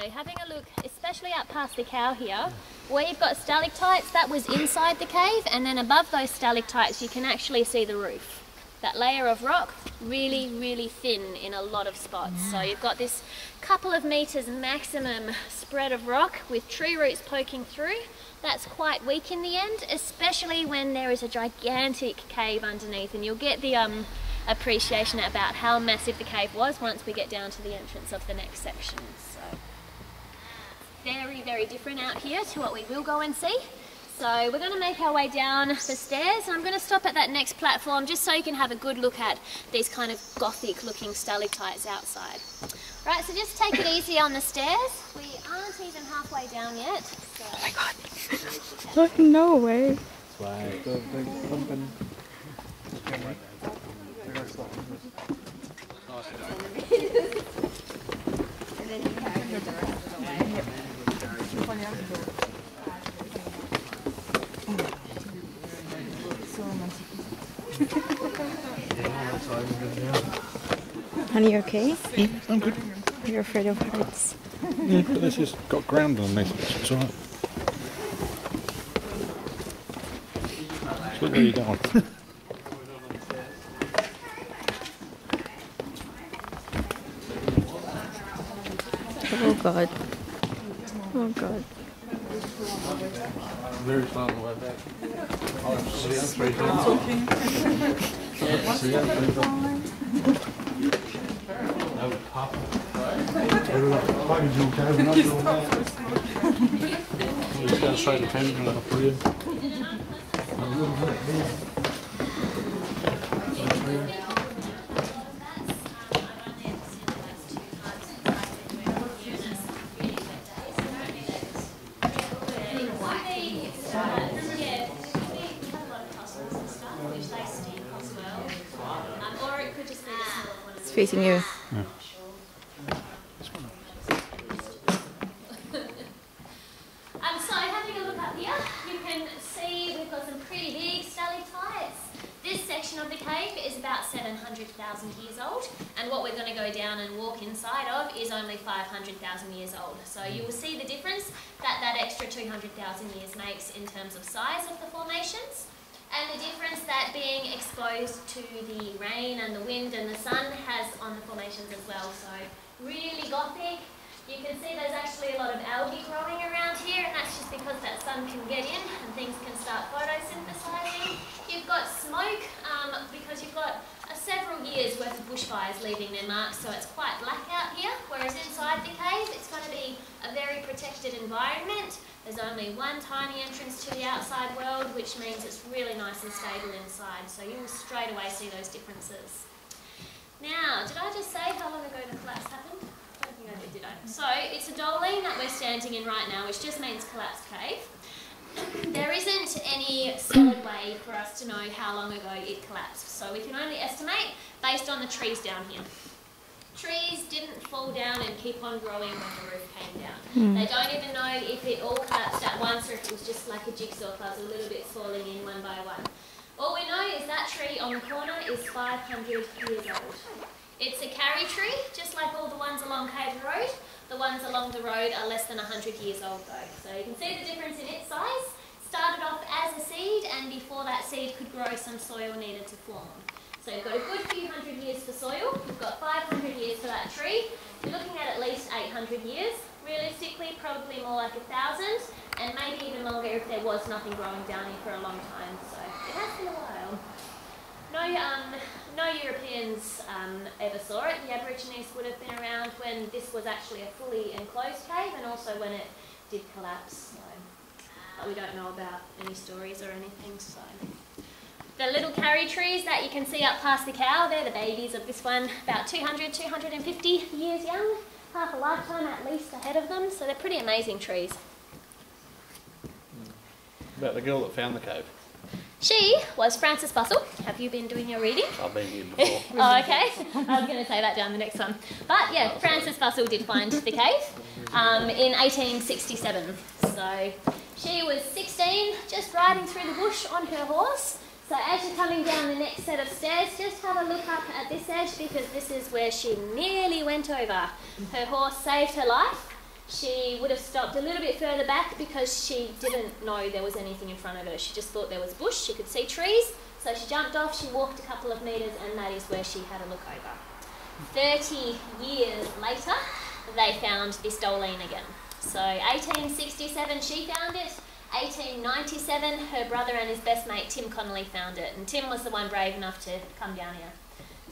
having a look, especially up past the cow here, where you've got stalactites, that was inside the cave, and then above those stalactites you can actually see the roof. That layer of rock, really, really thin in a lot of spots. So you've got this couple of meters maximum spread of rock with tree roots poking through. That's quite weak in the end, especially when there is a gigantic cave underneath, and you'll get the appreciation about how massive the cave was once we get down to the entrance of the next section. So very, very different out here to what we will go and see. So we're going to make our way down the stairs, and I'm going to stop at that next platform just so you can have a good look at these kind of gothic looking stalactites outside. Right, so just take it easy on the stairs. We aren't even halfway down yet. So. Oh my god. No way. Honey, you okay? Yeah, I'm good. You're afraid of heights. Yeah, but this has got ground underneath. It's alright. Look where you're going. Oh god. Oh god. Very far away back. Just go straight to pen and I'll put you. It's facing you. Yeah. So having a look up here, you can see we've got some pretty big stalactites. This section of the cave is about 700,000 years old, and what we're going to go down and walk inside of is only 500,000 years old. So you will see the difference that that extra 200,000 years makes in terms of size of the formations, and the difference that being exposed to the rain and the wind and the sun has on the formations as well. So really gothic. You can see there's actually a lot of algae growing around here, and that's just because that sun can get in and things can start photosynthesizing. You've got smoke because you've got several years worth of bushfires leaving their marks, so it's quite black out here, whereas inside the cave it's going to be a very protected environment. There's only one tiny entrance to the outside world, which means it's really nice and stable inside, so you will straight away see those differences. Now, did I just say how long ago the collapse happened? I don't think I did I? So, it's a doline that we're standing in right now, which just means collapsed cave. There isn't any solid way for us to know how long ago it collapsed, so we can only estimate based on the trees down here. Trees didn't fall down and keep on growing when the roof came down. They don't even know if it all collapsed at once or if it was just like a jigsaw puzzle, a little bit falling in one by one. All we know is that tree on the corner is 500 years old. It's a carry tree, just like all the ones along Cave Road. The ones along the road are less than 100 years old though. So you can see the difference in its size. Started off as a seed, and before that seed could grow, some soil needed to form. So you've got a good few hundred years for soil. You've got 500 years for that tree. You're looking at least 800 years. Realistically, probably more like 1,000, and maybe even longer if there was nothing growing down here for a long time. So it has been a while. No Europeans ever saw it. The Aborigines would have been around when this was actually a fully enclosed cave, and also when it did collapse. So, but we don't know about any stories or anything. So the little carry trees that you can see up past the cow, they're the babies of this one, about 200, 250 years young, half a lifetime at least ahead of them. So they're pretty amazing trees. About the girl that found the cave. She was Frances Bussell. Have you been doing your reading? I've been here before. Oh, okay. I was going to say that down the next one. But yeah, Frances Bussell did find the cave in 1867. So she was 16, just riding through the bush on her horse. So as you're coming down the next set of stairs, just have a look up at this edge, because this is where she nearly went over. Her horse saved her life, she would have stopped a little bit further back because she didn't know there was anything in front of her. She just thought there was bush, she could see trees. So she jumped off, she walked a couple of metres, and that is where she had a look over. 30 years later, they found this Doline again. So 1867 she found it, 1897 her brother and his best mate Tim Connolly found it, and Tim was the one brave enough to come down here.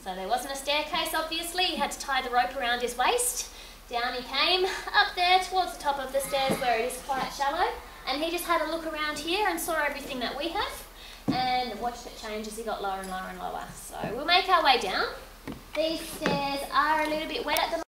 So there wasn't a staircase obviously, he had to tie the rope around his waist. Down he came, up there towards the top of the stairs where it is quite shallow, and he just had a look around here and saw everything that we have, and watched it change as he got lower and lower and lower. So we'll make our way down. These stairs are a little bit wet at the moment.